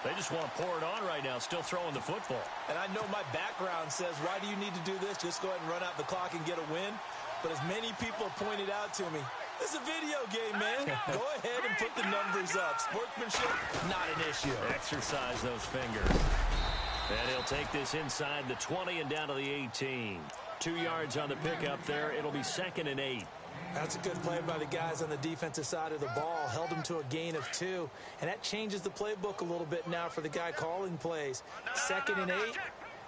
They just want to pour it on right now, still throwing the football. And I know my background says, why do you need to do this? Just go ahead and run out the clock and get a win. But as many people have pointed out to me, it's a video game, man. Go ahead and put the numbers up. Sportsmanship, not an issue. Exercise those fingers. And he'll take this inside the 20 and down to the 18. 2 yards on the pickup there. It'll be 2nd and 8. That's a good play by the guys on the defensive side of the ball. Held him to a gain of 2. And that changes the playbook a little bit now for the guy calling plays. 2nd and 8.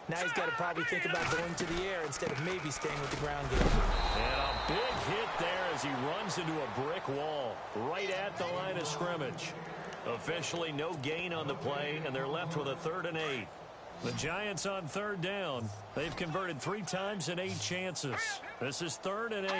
Now he's got to probably think about going to the air instead of maybe staying with the ground game. And a big hit there as he runs into a brick wall right at the line of scrimmage. Officially no gain on the play, and they're left with a 3rd and 8. The Giants on 3rd down. They've converted 3 times in 8 chances. This is 3rd and 8.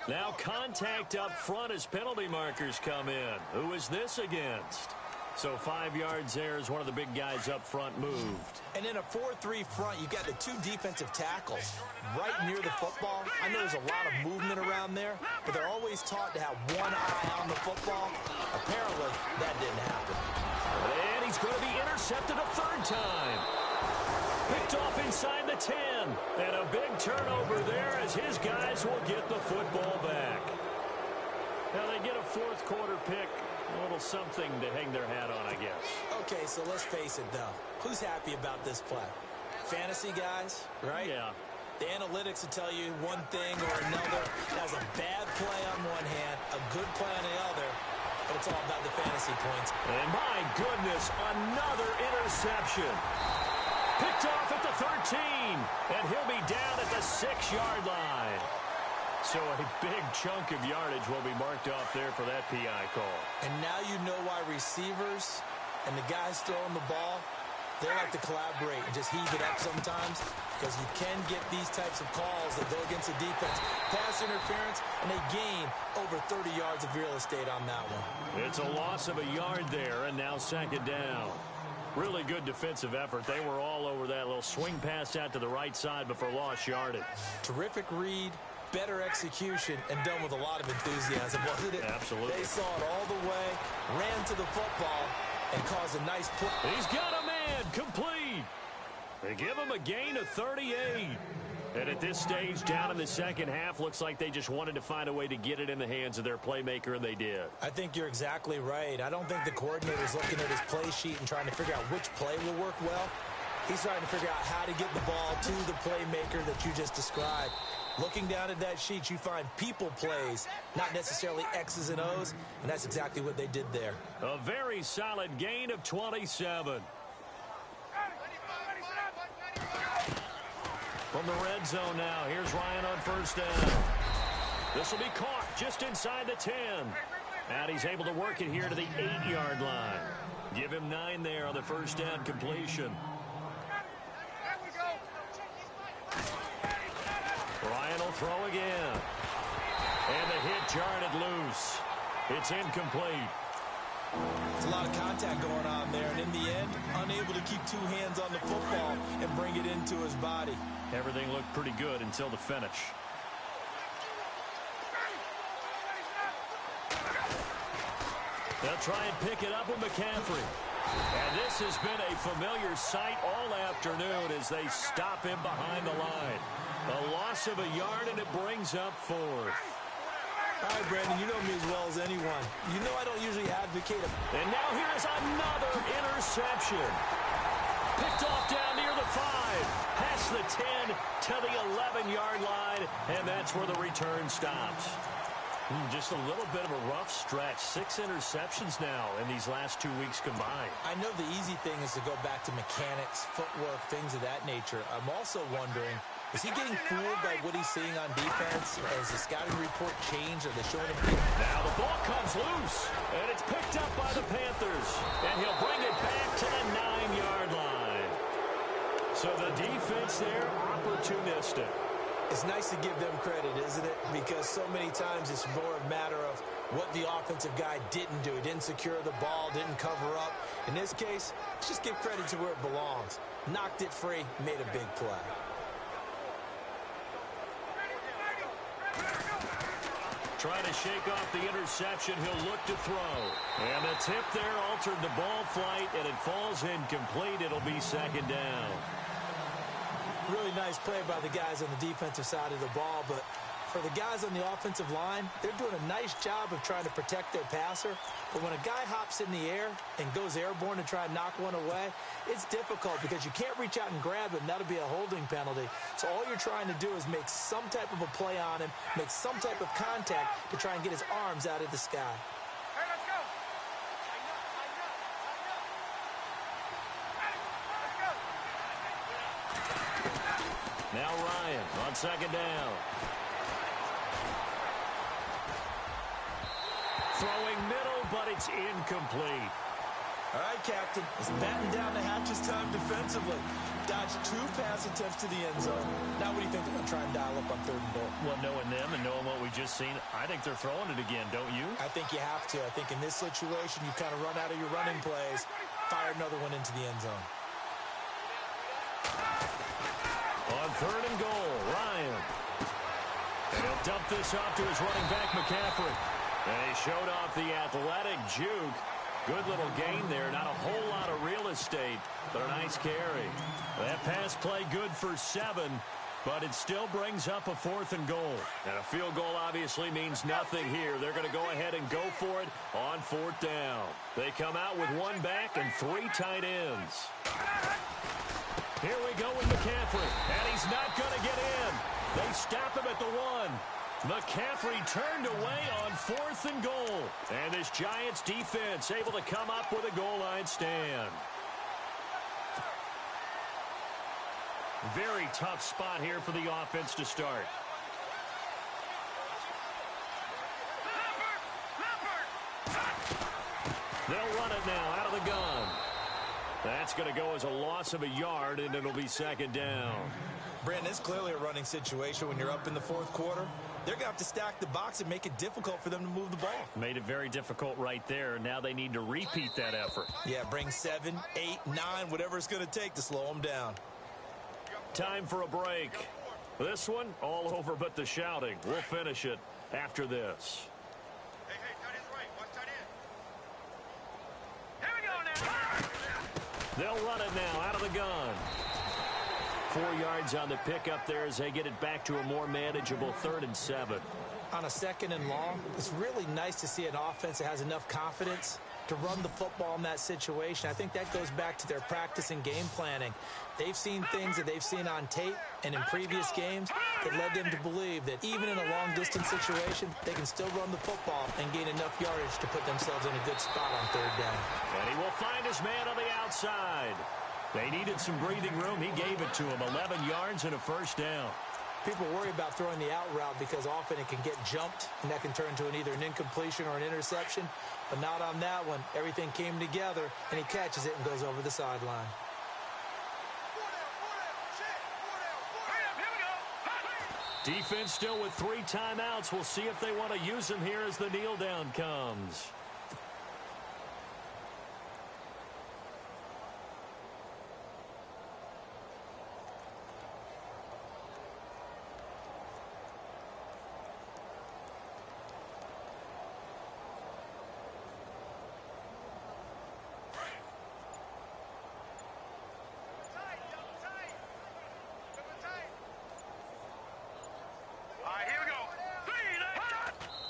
Now contact up front as penalty markers come in. Who is this against? So 5 yards there as one of the big guys up front moved. And in a 4-3 front, you've got the 2 defensive tackles right near the football. I know there's a lot of movement around there, but they're always taught to have one eye on the football. Apparently, that didn't happen. And he's going to be intercepted a 3rd time. Picked off inside the 10. And a big turnover there as his guys will get the football back. Now they get a 4th quarter pick. A little something to hang their hat on, I guess. Okay, so let's face it, though. Who's happy about this play? Fantasy guys, right? Yeah. The analytics will tell you one thing or another. That's a bad play on one hand, a good play on the other. But it's all about the fantasy points. And my goodness, another interception. Picked off at the 13, and he'll be down at the 6-yard line. So a big chunk of yardage will be marked off there for that PI call. And now you know why receivers and the guys throwing the ball, they like to collaborate and just heave it up sometimes because you can get these types of calls that go against the defense. Pass interference, and they gain over 30 yards of real estate on that one. It's a loss of a yard there, and now 2nd down. Really good defensive effort. They were all over that little swing pass out to the right side before lost yardage. Terrific read, better execution, and done with a lot of enthusiasm, wasn't it? Absolutely. They saw it all the way, ran to the football, and caused a nice play. He's got a man complete. They give him a gain of 38. And at this stage, down in the 2nd half, looks like they just wanted to find a way to get it in the hands of their playmaker, and they did. I think you're exactly right. I don't think the coordinator's looking at his play sheet and trying to figure out which play will work well. He's trying to figure out how to get the ball to the playmaker that you just described. Looking down at that sheet, you find people plays, not necessarily X's and O's, and that's exactly what they did there. A very solid gain of 27. From the red zone now, here's Ryan on first down. This will be caught just inside the 10. And he's able to work it here to the 8-yard line. Give him 9 there on the first down completion. Ryan will throw again. And the hit jarred it loose. It's incomplete. There's a lot of contact going on there, and in the end, unable to keep 2 hands on the football and bring it into his body. Everything looked pretty good until the finish. They'll try and pick it up with McCaffrey. And this has been a familiar sight all afternoon as they stop him behind the line. A loss of a yard, and it brings up 4th. All right, Brandon, you know me as well as anyone. You know I don't usually advocate it. And now here's another interception. Picked off down near the 5. Past the 10 to the 11-yard line, and that's where the return stops. Just a little bit of a rough stretch. 6 interceptions now in these last 2 weeks combined. I know the easy thing is to go back to mechanics, footwork, things of that nature. I'm also wondering, is he getting fooled by what he's seeing on defense? Has the scouting report changed? Are they showing him? Now the ball comes loose, and it's picked up by the Panthers. And he'll bring it back to the 9-yard line. So the defense there, opportunistic. It's nice to give them credit, isn't it? Because so many times it's more a matter of what the offensive guy didn't do. He didn't secure the ball, didn't cover up. In this case, let's just give credit to where it belongs. Knocked it free, made a big play. Trying to shake off the interception, he'll look to throw. And the tip there altered the ball flight, and it falls incomplete. It'll be 2nd down. Really nice play by the guys on the defensive side of the ball, but for the guys on the offensive line, they're doing a nice job of trying to protect their passer. But when a guy hops in the air and goes airborne to try and knock one away, it's difficult because you can't reach out and grab him. That'll be a holding penalty. So all you're trying to do is make some type of a play on him, make some type of contact to try and get his arms out of the sky. Hey, let's go. Now Ryan on 2nd down. Throwing middle, but it's incomplete. All right, Captain. Let's batten down the hatches time defensively. Dodged 2 pass attempts to the end zone. Now what do you think they're going to try and dial up on 3rd and goal? Well, knowing them and knowing what we just seen, I think they're throwing it again, don't you? I think you have to. I think in this situation, you kind of run out of your running plays, fire another one into the end zone. On 3rd and goal, Ryan. And he'll dump this off to his running back, McCaffrey. And he showed off the athletic juke. Good little gain there. Not a whole lot of real estate, but a nice carry. That pass play good for 7, but it still brings up a 4th and goal. And a field goal obviously means nothing here. They're going to go ahead and go for it on 4th down. They come out with 1 back and 3 tight ends. Here we go with McCaffrey, and he's not going to get in. They stop him at the 1. McCaffrey turned away on 4th and goal. And this Giants defense able to come up with a goal line stand. Very tough spot here for the offense to start. They'll run it now out of the gun. That's going to go as a loss of a yard, and it'll be 2nd down. Brandon, it's clearly a running situation when you're up in the 4th quarter. They're going to have to stack the box and make it difficult for them to move the ball. Made it very difficult right there. Now they need to repeat that effort. Yeah, bring 7, 8, 9, whatever it's going to take to slow them down. Time for a break. This one, all over but the shouting. We'll finish it after this. Hey, tight end's right. Watch tight end. Here we go now. They'll run it now out of the gun. 4 yards on the pickup there as they get it back to a more manageable 3rd and 7. On a 2nd and long, it's really nice to see an offense that has enough confidence to run the football in that situation. I think that goes back to their practice and game planning. They've seen things that they've seen on tape and in previous games that led them to believe that even in a long-distance situation, they can still run the football and gain enough yardage to put themselves in a good spot on 3rd down. And he will find his man on the outside. They needed some breathing room. He gave it to them. 11 yards and a first down. People worry about throwing the out route because often it can get jumped, and that can turn to either an incompletion or an interception. But not on that one. Everything came together, and he catches it and goes over the sideline. Defense still with 3 timeouts. We'll see if they want to use them here as the kneel down comes.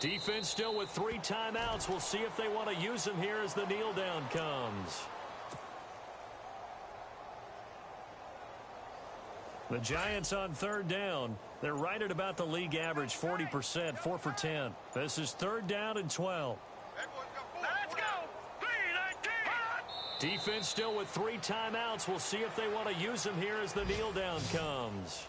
Defense still with 3 timeouts. We'll see if they want to use them here as the kneel down comes. The Giants on 3rd down. They're right at about the league average, 40%, 4 for 10. This is 3rd down and 12. Let's go. 3-19. Defense still with 3 timeouts. We'll see if they want to use them here as the kneel down comes.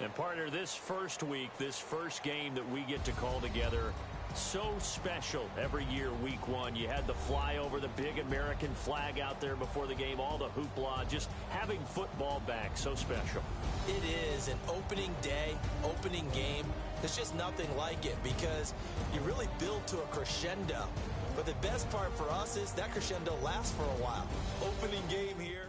And partner, this first week, this first game that we get to call together, so special every year, week 1. You had the flyover, the big American flag out there before the game, all the hoopla, just having football back, so special. It is an opening day, opening game. There's just nothing like it because you really build to a crescendo. But the best part for us is that crescendo lasts for a while. Opening game here.